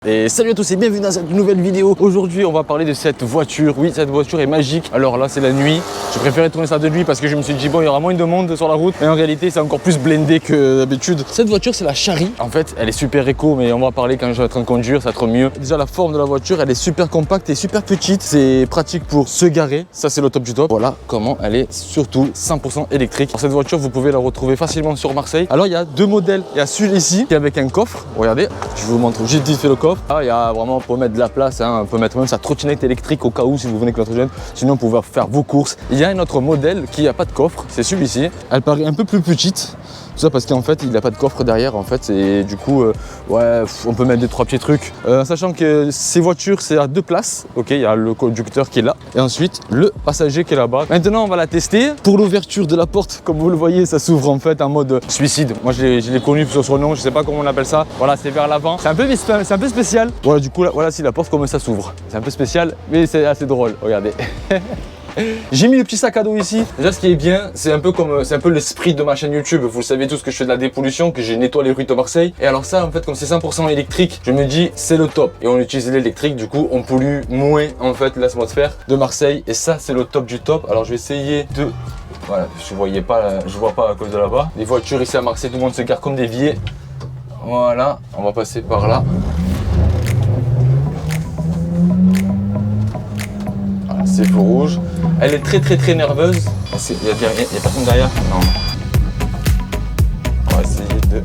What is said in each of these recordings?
Et salut à tous et bienvenue dans cette nouvelle vidéo. Aujourd'hui on va parler de cette voiture. Oui, cette voiture est magique. Alors là c'est la nuit. Je préférais tourner ça de nuit parce que je me suis dit bon, il y aura moins de monde sur la route. Mais en réalité c'est encore plus blindé que d'habitude. Cette voiture c'est la Chari. En fait elle est super éco, mais on va parler quand je vais être en train de conduire, ça va être mieux. Déjà la forme de la voiture elle est super compacte et super petite. C'est pratique pour se garer. Ça c'est le top du top. Voilà comment elle est surtout 100% électrique. Alors, cette voiture vous pouvez la retrouver facilement sur Marseille. Alors il y a deux modèles. Il y a celui-ci qui est avec un coffre. Regardez, je vous montre juste vite fait le coffre. Ah, il y a vraiment pour mettre de la place, hein. On peut mettre même sa trottinette électrique au cas où si vous venez avec notre jeune. Sinon, vous pouvez faire vos courses. Il y a un autre modèle qui n'a pas de coffre, c'est celui-ci. Elle paraît un peu plus petite. Tout ça parce qu'en fait, il n'a pas de coffre derrière. En fait, et du coup, ouais, on peut mettre des trois petits trucs. Sachant que ces voitures, c'est à deux places. Ok, il y a le conducteur qui est là et ensuite le passager qui est là-bas. Maintenant, on va la tester. Pour l'ouverture de la porte, comme vous le voyez, ça s'ouvre en fait en mode suicide. Moi, je l'ai connu sur son nom. Je sais pas comment on appelle ça. Voilà, c'est vers l'avant. C'est un peu spécial. Voilà, du coup, là, voilà, si la porte comme ça s'ouvre. C'est un peu spécial, mais c'est assez drôle. Regardez. J'ai mis le petit sac à dos ici. Déjà, ce qui est bien, c'est un peu l'esprit de ma chaîne YouTube. Vous le savez tous que je fais de la dépollution, que j'ai nettoie les rues de Marseille. Et alors ça, en fait, comme c'est 100% électrique, je me dis c'est le top. Et on utilise l'électrique, du coup, on pollue moins en fait l'atmosphère de Marseille. Et ça, c'est le top du top. Alors, je vais essayer de voilà, je vois pas à cause de là-bas. Les voitures ici à Marseille, tout le monde se gare comme des vieilles. Voilà, on va passer par là. C'est feu rouge. Elle est très nerveuse. Il y a personne derrière? Non. On va essayer de...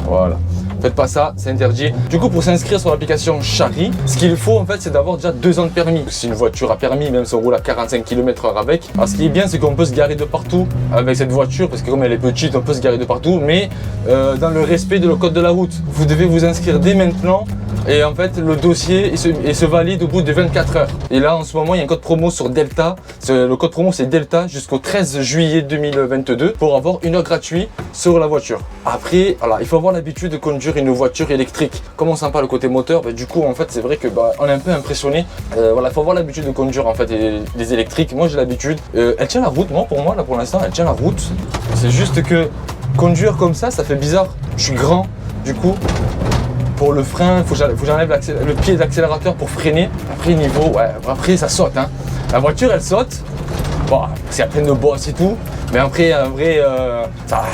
Voilà. Faites pas ça, c'est interdit. Du coup, pour s'inscrire sur l'application Chari, ce qu'il faut en fait, c'est d'avoir déjà 2 ans de permis. Si une voiture a permis, même si on roule à 45 km/h avec. Alors, ce qui est bien, c'est qu'on peut se garer de partout avec cette voiture, parce que comme elle est petite, on peut se garer de partout, mais dans le respect de le code de la route. Vous devez vous inscrire dès maintenant. Et en fait, le dossier il se valide au bout de 24 heures. Et là, en ce moment, il y a un code promo sur Delta. Le code promo, c'est Delta jusqu'au 13 juillet 2022 pour avoir 1 heure gratuite sur la voiture. Après, voilà, il faut avoir l'habitude de conduire une voiture électrique. Comme on sent pas le côté moteur, du coup, en fait, c'est vrai que on est un peu impressionné. Voilà, il faut avoir l'habitude de conduire en fait des électriques. Moi, j'ai l'habitude. Elle tient la route, moi, pour moi, là, pour l'instant, elle tient la route. C'est juste que conduire comme ça fait bizarre. Je suis grand, du coup. Pour le frein, faut que j'enlève le pied d'accélérateur pour freiner. Après, après ça saute. Hein. La voiture, elle saute. Bon, c'est plein de bosses et tout. Mais après, en vrai,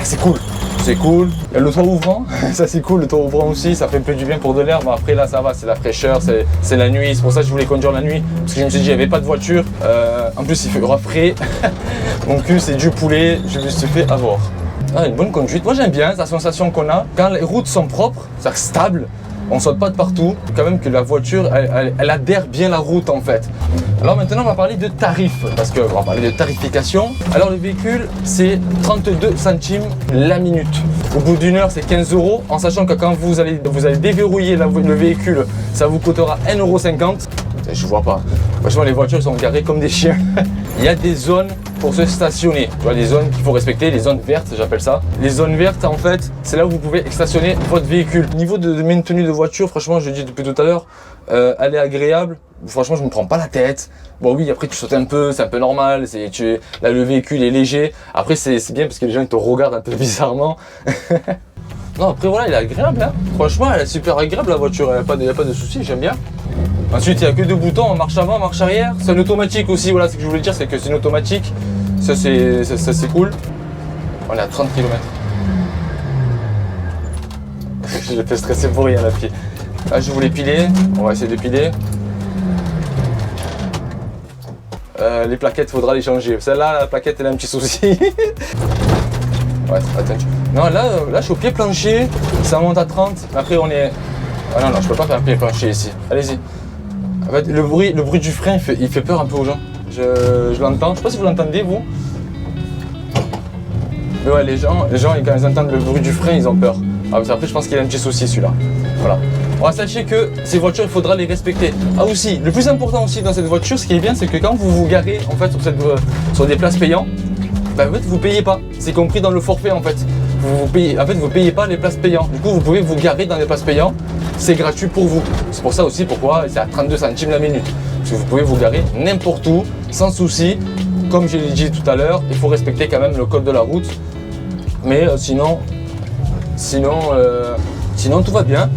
c'est cool. C'est cool. Il y a le toit ouvrant. Ça, c'est cool. Le toit ouvrant aussi, ça fait un peu du bien pour de l'air. Mais après, là, ça va. C'est la fraîcheur. C'est la nuit. C'est pour ça que je voulais conduire la nuit. Parce que je me suis dit, il n'y avait pas de voiture. En plus, il fait frais. Mon cul, c'est du poulet. Je me suis fait avoir. Ah, une bonne conduite. Moi j'aime bien la sensation qu'on a quand les routes sont propres, c'est-à-dire stable, on saute pas de partout. Quand même que la voiture elle adhère bien la route en fait. Alors maintenant on va parler de tarifs parce qu'on va parler de tarification. Alors le véhicule c'est 32 centimes la minute. Au bout d'1 heure c'est 15 €, en sachant que quand vous allez déverrouiller le véhicule, ça vous coûtera 1,50 €. Je vois pas. Franchement, les voitures sont garées comme des chiens. Il y a des zones pour se stationner. Tu vois, des zones qu'il faut respecter, les zones vertes, j'appelle ça. Les zones vertes, en fait, c'est là où vous pouvez stationner votre véhicule. Niveau de maintenue de voiture, franchement, je le dis depuis tout à l'heure, elle est agréable. Franchement, je me prends pas la tête. Bon, oui, après, tu sautes un peu, c'est un peu normal. Là, le véhicule est léger. Après, c'est bien parce que les gens ils te regardent un peu bizarrement. Non, après, voilà, il est agréable. Hein. Franchement, elle est super agréable, la voiture. Il n'y a pas de souci, j'aime bien. Ensuite, il n'y a que 2 boutons, marche avant, marche arrière. C'est un automatique aussi, voilà ce que je voulais dire, c'est que c'est une automatique. Ça, c'est cool. On est à 30 km. Je vais stresser pour rien, la pied. Là, je voulais piler. On va essayer de piler. Les plaquettes, il faudra les changer. Celle-là, la plaquette, elle a un petit souci. Ouais, attends. Non, là, je suis au pied plancher. Ça monte à 30. Après, on est... Ah non, je peux pas faire un pied plancher ici. Allez-y. En fait, le bruit du frein, il fait peur un peu aux gens. Je l'entends. Je sais pas si vous l'entendez, vous. Mais ouais, les gens, quand ils entendent le bruit du frein, ils ont peur. Après, je pense qu'il y a un petit souci, celui-là. Voilà. Alors, sachez que ces voitures, il faudra les respecter. Ah aussi, le plus important aussi dans cette voiture, ce qui est bien, c'est que quand vous vous garez en fait sur des places payantes, en fait, vous payez pas. C'est compris dans le forfait en fait. Vous payez pas les places payantes. Du coup, vous pouvez vous garer dans les places payantes. C'est gratuit pour vous. C'est pour ça aussi pourquoi c'est à 32 centimes la minute. Parce que vous pouvez vous garer n'importe où, sans souci. Comme je l'ai dit tout à l'heure, il faut respecter quand même le code de la route. Mais sinon tout va bien.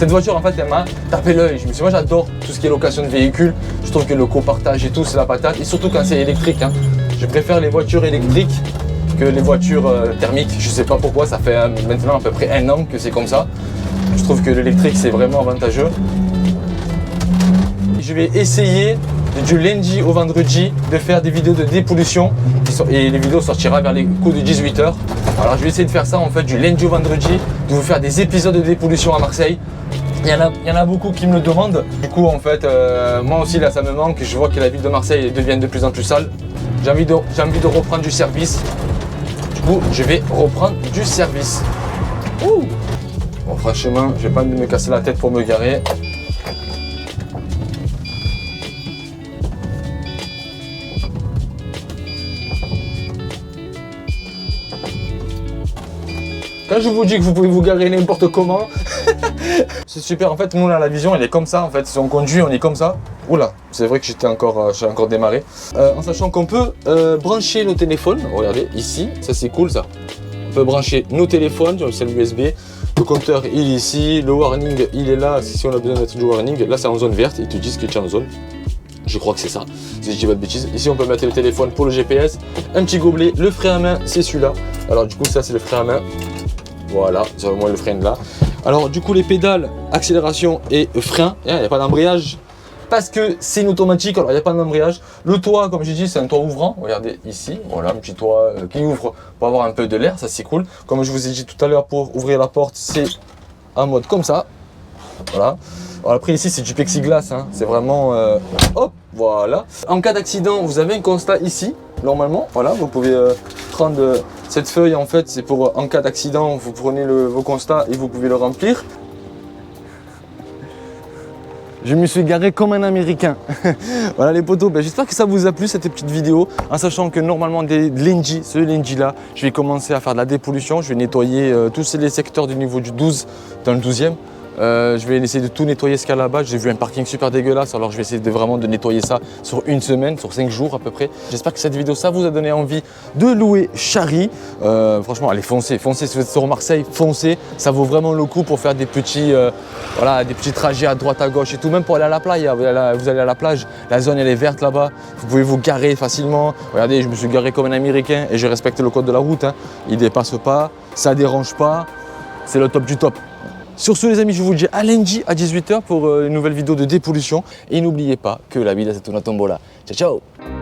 Cette voiture en fait elle m'a tapé l'œil. Je me suis dit, moi j'adore tout ce qui est location de véhicules. Je trouve que le copartage et tout c'est la patate. Et surtout quand c'est électrique. Hein. Je préfère les voitures électriques que les voitures thermiques. Je sais pas pourquoi, ça fait maintenant à peu près 1 an que c'est comme ça. Je trouve que l'électrique c'est vraiment avantageux. Je vais essayer du lundi au vendredi de faire des vidéos de dépollution et les vidéos sortiront vers les coups de 18h. Alors je vais essayer de faire ça en fait du lundi au vendredi, de vous faire des épisodes de dépollution à Marseille. Il y en a beaucoup qui me le demandent. Du coup en fait moi aussi là ça me manque, je vois que la ville de Marseille devient de plus en plus sale. J'ai envie de reprendre du service. Du coup je vais reprendre du service. Ouh. Bon franchement je vais pas me casser la tête pour me garer. Quand je vous dis que vous pouvez vous garer n'importe comment, c'est super. En fait, nous, là, la vision, elle est comme ça. En fait, si on conduit, on est comme ça. Oula, c'est vrai que j'ai encore démarré. En sachant qu'on peut brancher nos téléphones. Regardez, ici, ça c'est cool, ça. On peut brancher nos téléphones, c'est l'USB. Le compteur, il est ici. Le warning, il est là. Si on a besoin de mettre du warning, là, c'est en zone verte. Ils te disent que tu es en zone. Je crois que c'est ça, si je dis pas de bêtises. Ici, on peut mettre le téléphone pour le GPS. Un petit gobelet. Le frein à main, c'est celui-là. Alors, du coup, ça, c'est le frein à main. Voilà, c'est vraiment le frein là. Alors du coup les pédales, accélération et frein, il n'y a pas d'embrayage parce que c'est une automatique, alors il n'y a pas d'embrayage. Le toit, comme j'ai dit, c'est un toit ouvrant, regardez ici, voilà un petit toit qui ouvre pour avoir un peu de l'air, ça c'est cool. Comme je vous ai dit tout à l'heure, pour ouvrir la porte, c'est en mode comme ça, voilà. Alors après ici c'est du plexiglas, hein. C'est vraiment, hop, voilà. En cas d'accident, vous avez un constat ici, normalement, voilà, vous pouvez prendre cette feuille en fait, c'est pour en cas d'accident, vous prenez vos constats et vous pouvez le remplir. Je me suis garé comme un Américain. Voilà les potos, ben, j'espère que ça vous a plu cette petite vidéo, en sachant que normalement ce lundi là, je vais commencer à faire de la dépollution, je vais nettoyer tous les secteurs du niveau du 12, dans le 12e. Je vais essayer de tout nettoyer ce qu'il y a là-bas. J'ai vu un parking super dégueulasse, alors je vais essayer vraiment de nettoyer ça sur une semaine, sur 5 jours à peu près. J'espère que cette vidéo, ça vous a donné envie de louer Chari. Franchement, allez, foncez si vous êtes sur Marseille, foncez. Ça vaut vraiment le coup pour faire des petits, des petits trajets à droite, à gauche et tout. Même pour aller à la playa, vous allez à la plage, la zone elle est verte là-bas. Vous pouvez vous garer facilement. Regardez, je me suis garé comme un Américain et je respecte le code de la route. Hein. Il ne dépasse pas, ça ne dérange pas. C'est le top du top. Sur ce les amis, je vous dis à lundi à 18h pour une nouvelle vidéo de dépollution. Et n'oubliez pas que la vie c'est una tombola. Ciao ciao.